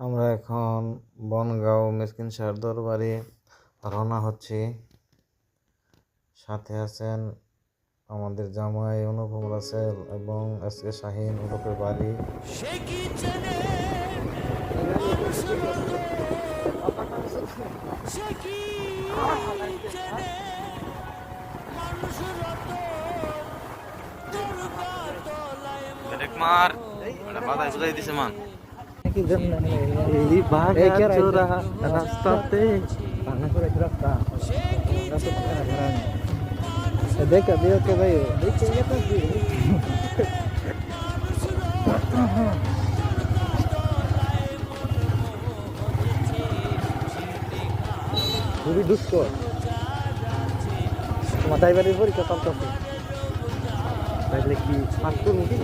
আমরা এখন বনগাঁও মিসকিন শাহর দরবারে রওনা হচ্ছি। সাথে আছেন আমাদের জামাই অনুপম রাসেল এবং এসকে শাহিন ওরফে বাড়ি। মার বাধায় বুঝাই দিছে মান এই বাগাচোরা রাস্তাতে देखा दियो के भाई देखिए तो খুবই দুষ্কর মাথায় বাড়ির পরীক্ষা চলতেছে তাহলে কি পাস করবো কি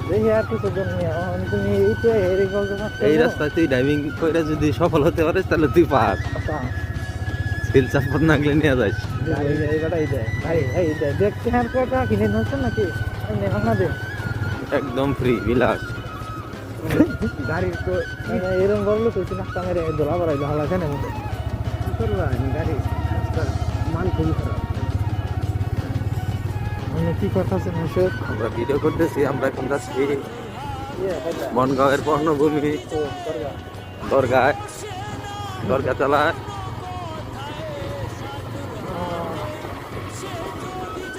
দেখি আর কিছু জন্য তুমি এইটা হেরে গল্প এই রাস্তায় তুই ড্রাইভিং করে যদি সফল হতে পারিস তাহলে তুই পাস স্কিল সাপোর্ট না গেলে নিয়ে যাস দেখতে হ্যাঁ কটা কিনে নিচ্ছেন নাকি না দে একদম ফ্রি বিলাস গাড়ির তো এরকম বললো তো নাস্তা মেরে দোলা বাড়াইলো হালা কেন কি করবা গাড়ি মান খুবই খারাপ কি কথা আছে আমরা ভিডিও করতেছি। আমরা এখন যাচ্ছি বনগাঁওয়ের পর্ণভূমি দরগা চালায়।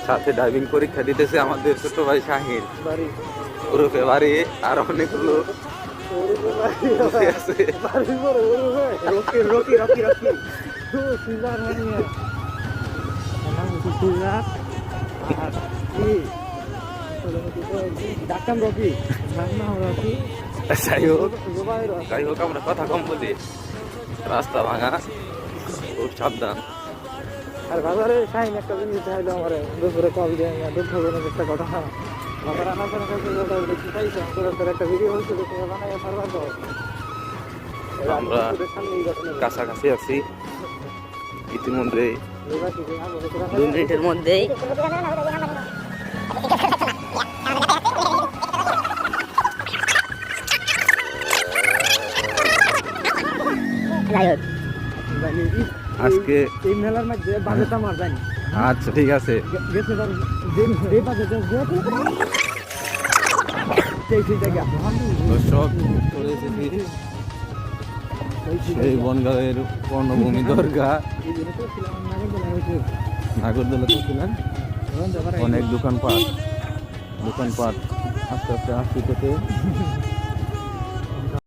সাথে ড্রাইভিং পরীক্ষা দিতেছে আমাদের ছোট ভাই শাহিন ওরফে বাড়ি। আর অনেকগুলো আছে। যাই হোক আমরা কথা কম বলি, রাস্তা ভাঙা, খুব সাবধান। আর বাজারে শাহিন একটা জিনিস চাইলো আমার দুপুরে কল দিয়ে দুঃখজনক একটা কথা বাজার আনার একটা ভিডিও হয়েছে বানাই পারবা তো। আমরা কাছাকাছি আছি ইতিমধ্যে 2 মিনিটের মধ্যেই। আজকে এই মেলার মধ্যে বাজেট আমার জানি। আচ্ছা ঠিক আছে, গেছে দর্শক চলে এসেছি এই বনগাঁওয়ের পর্ণভূমি দরগা। নাগরদোলা তো ছিলেন, অনেক দোকানপাট আস্তে আস্তে আসতে